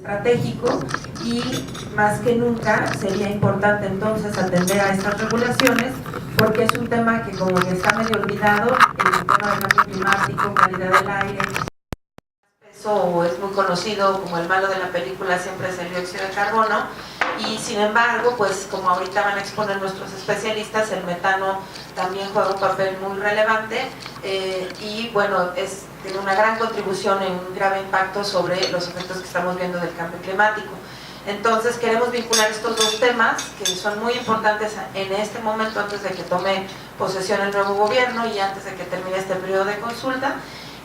estratégico y más que nunca sería importante entonces atender a estas regulaciones porque es un tema que como ya está medio olvidado, el tema del cambio climático, calidad del aire, eso es muy conocido como el malo de la película, siempre es el dióxido de carbono, y sin embargo, pues como ahorita van a exponer nuestros especialistas, el metano también juega un papel muy relevante y bueno, tiene una gran contribución en un grave impacto sobre los efectos que estamos viendo del cambio climático. Entonces queremos vincular estos dos temas que son muy importantes en este momento antes de que tome posesión el nuevo gobierno y antes de que termine este periodo de consulta.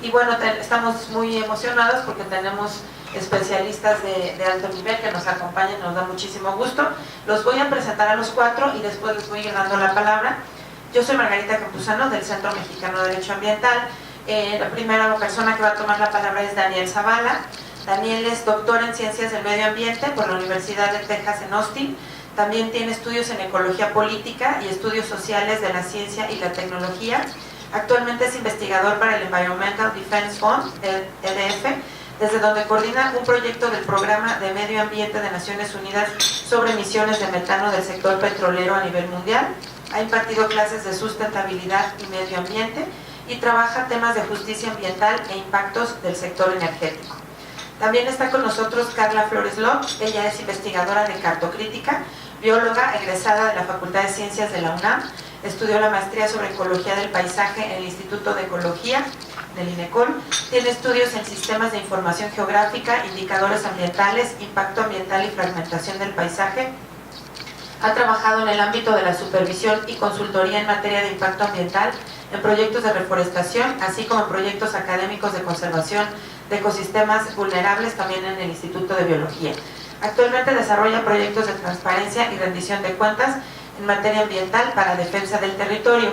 Y bueno, estamos muy emocionados porque tenemos especialistas de alto nivel que nos acompañan, nos da muchísimo gusto. Los voy a presentar a los cuatro y después les voy a ir dando la palabra. Yo soy Margarita Campuzano del Centro Mexicano de Derecho Ambiental. La primera persona que va a tomar la palabra es Daniel Zavala. Daniel es doctor en Ciencias del Medio Ambiente por la Universidad de Texas en Austin. También tiene estudios en Ecología Política y Estudios Sociales de la Ciencia y la Tecnología. Actualmente es investigador para el Environmental Defense Fund, EDF, desde donde coordina un proyecto del Programa de Medio Ambiente de Naciones Unidas sobre emisiones de metano del sector petrolero a nivel mundial. Ha impartido clases de sustentabilidad y medio ambiente y trabaja temas de justicia ambiental e impactos del sector energético. También está con nosotros Carla Flores López. Ella es investigadora de cartocrítica, bióloga egresada de la Facultad de Ciencias de la UNAM. Estudió la maestría sobre ecología del paisaje en el Instituto de Ecología del INECOL. Tiene estudios en sistemas de información geográfica, indicadores ambientales, impacto ambiental y fragmentación del paisaje. Ha trabajado en el ámbito de la supervisión y consultoría en materia de impacto ambiental, en proyectos de reforestación, así como en proyectos académicos de conservación de ecosistemas vulnerables, también en el Instituto de Biología. Actualmente desarrolla proyectos de transparencia y rendición de cuentas en materia ambiental para defensa del territorio.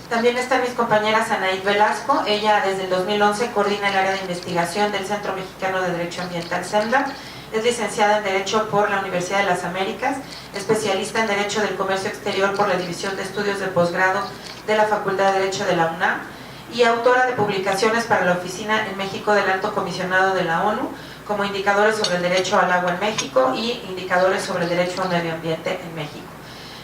También están mis compañeras Anaid Velasco. Ella desde el 2011 coordina el área de investigación del Centro Mexicano de Derecho Ambiental, CEMDA. Es licenciada en Derecho por la Universidad de las Américas, especialista en Derecho del Comercio Exterior por la División de Estudios de Posgrado de la Facultad de Derecho de la UNAM y autora de publicaciones para la Oficina en México del Alto Comisionado de la ONU, como Indicadores sobre el Derecho al Agua en México y Indicadores sobre el Derecho al Medio Ambiente en México.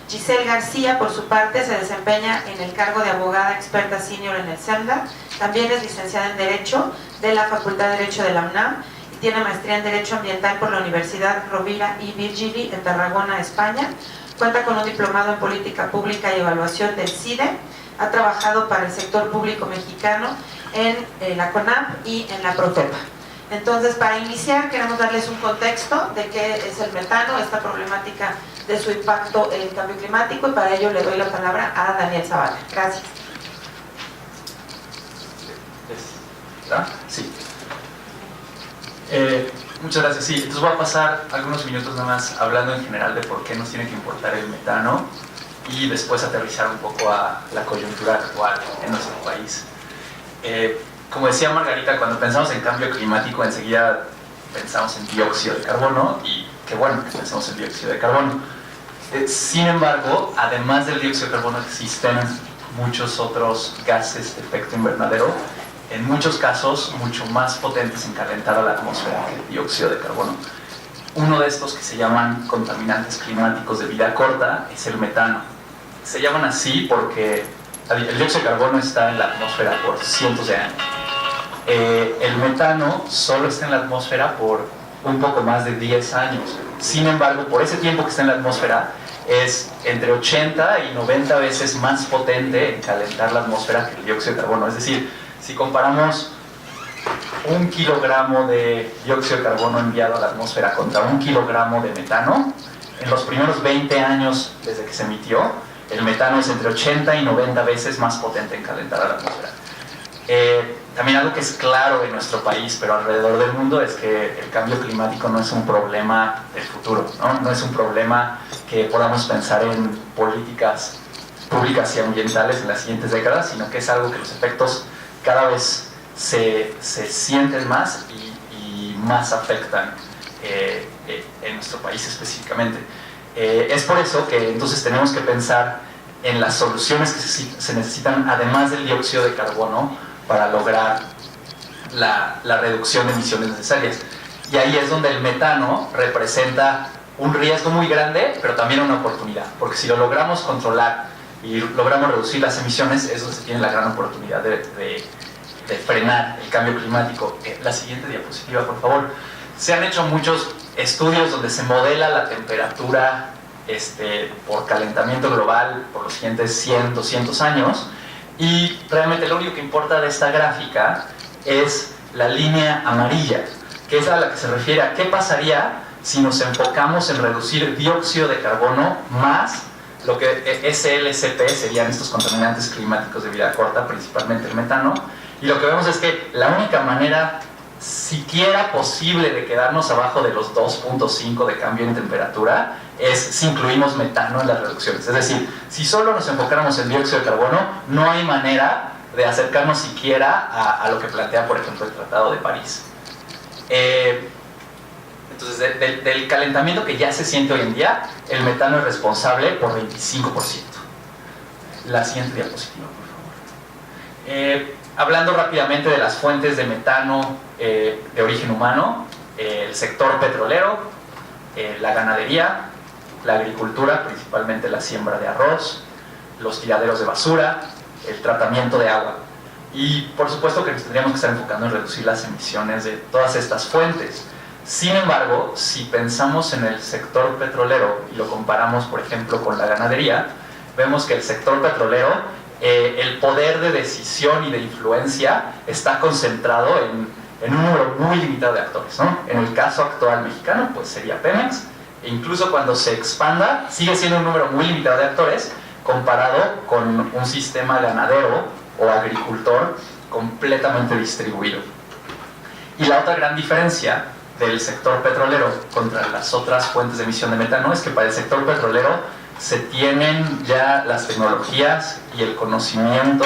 Giselle García, por su parte, se desempeña en el cargo de abogada experta senior en el CEMDA. También es licenciada en Derecho de la Facultad de Derecho de la UNAM y tiene maestría en Derecho Ambiental por la Universidad Rovira y Virgili en Tarragona, España. Cuenta con un diplomado en Política Pública y Evaluación del CIDE. Ha trabajado para el sector público mexicano en la CONAP y en la PROFEPA. Entonces, para iniciar, queremos darles un contexto de qué es el metano, esta problemática de su impacto en el cambio climático, y para ello le doy la palabra a Daniel Zavala. Gracias. Sí. Muchas gracias. Sí, entonces voy a pasar algunos minutos nada más hablando en general de por qué nos tiene que importar el metano y después aterrizar un poco a la coyuntura actual en nuestro país. Como decía Margarita, cuando pensamos en cambio climático enseguida pensamos en dióxido de carbono y qué bueno que pensamos en dióxido de carbono. Sin embargo, además del dióxido de carbono existen muchos otros gases de efecto invernadero, en muchos casos mucho más potentes en calentar a la atmósfera que el dióxido de carbono. Uno de estos, que se llaman contaminantes climáticos de vida corta, es el metano. Se llaman así porque el dióxido de carbono está en la atmósfera por cientos de años. El metano solo está en la atmósfera por un poco más de 10 años. Sin embargo, por ese tiempo que está en la atmósfera, es entre 80 y 90 veces más potente en calentar la atmósfera que el dióxido de carbono. Es decir, si comparamos 1 kilogramo de dióxido de carbono enviado a la atmósfera contra 1 kilogramo de metano, en los primeros 20 años desde que se emitió, el metano es entre 80 y 90 veces más potente en calentar a la atmósfera. También algo que es claro en nuestro país, pero alrededor del mundo, es que el cambio climático no es un problema del futuro, no es un problema que podamos pensar en políticas públicas y ambientales en las siguientes décadas, sino que es algo que los efectos cada vez se sienten más y más afectan en nuestro país específicamente. Es por eso que entonces tenemos que pensar en las soluciones que se necesitan, además del dióxido de carbono, para lograr la reducción de emisiones necesarias. Y ahí es donde el metano representa un riesgo muy grande, pero también una oportunidad, porque si lo logramos controlar y logramos reducir las emisiones, es donde se tiene la gran oportunidad de frenar el cambio climático. La siguiente diapositiva, por favor. Se han hecho muchos estudios donde se modela la temperatura por calentamiento global por los siguientes 100, 200 años, y realmente lo único que importa de esta gráfica es la línea amarilla, que es a la que se refiere a qué pasaría si nos enfocamos en reducir dióxido de carbono más lo que SLCP serían estos contaminantes climáticos de vida corta, principalmente el metano. Y lo que vemos es que la única manera siquiera posible de quedarnos abajo de los 2.5 de cambio en temperatura es si incluimos metano en las reducciones. Es decir, si solo nos enfocáramos en dióxido de carbono, no hay manera de acercarnos siquiera a lo que plantea, por ejemplo, el Tratado de París. Entonces, del calentamiento que ya se siente hoy en día, el metano es responsable por 25%. La siguiente diapositiva, por favor. Hablando rápidamente de las fuentes de metano de origen humano, el sector petrolero, la ganadería, la agricultura, principalmente la siembra de arroz, los tiraderos de basura, el tratamiento de agua. Y por supuesto que nos tendríamos que estar enfocando en reducir las emisiones de todas estas fuentes. Sin embargo, si pensamos en el sector petrolero y lo comparamos, por ejemplo, con la ganadería, vemos que el sector petrolero, el poder de decisión y de influencia está concentrado en un número muy limitado de actores, ¿no? En el caso actual mexicano, pues sería Pemex, e incluso cuando se expanda, sigue siendo un número muy limitado de actores comparado con un sistema ganadero o agricultor completamente distribuido. Y la otra gran diferencia del sector petrolero contra las otras fuentes de emisión de metano es que para el sector petrolero se tienen ya las tecnologías y el conocimiento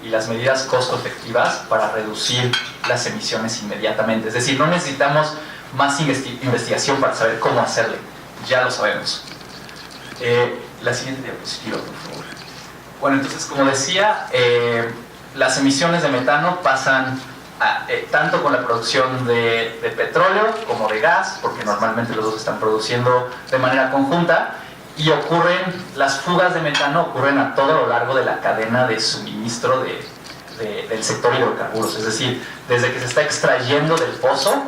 y las medidas costo efectivas para reducir las emisiones inmediatamente. Es decir, no necesitamos más investigación para saber cómo hacerle, ya lo sabemos. La siguiente diapositiva, por favor. Bueno, entonces, como decía, las emisiones de metano pasan tanto con la producción de petróleo como de gas, porque normalmente los dos están produciendo de manera conjunta, y las fugas de metano ocurren a todo lo largo de la cadena de suministro del sector hidrocarburos, es decir, desde que se está extrayendo del pozo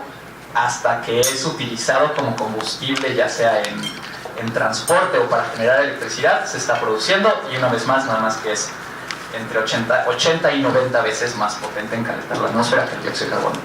hasta que es utilizado como combustible, ya sea en transporte o para generar electricidad, se está produciendo, y una vez más, nada más que es entre 80 y 90 veces más potente en calentar la atmósfera que el dióxido de carbono.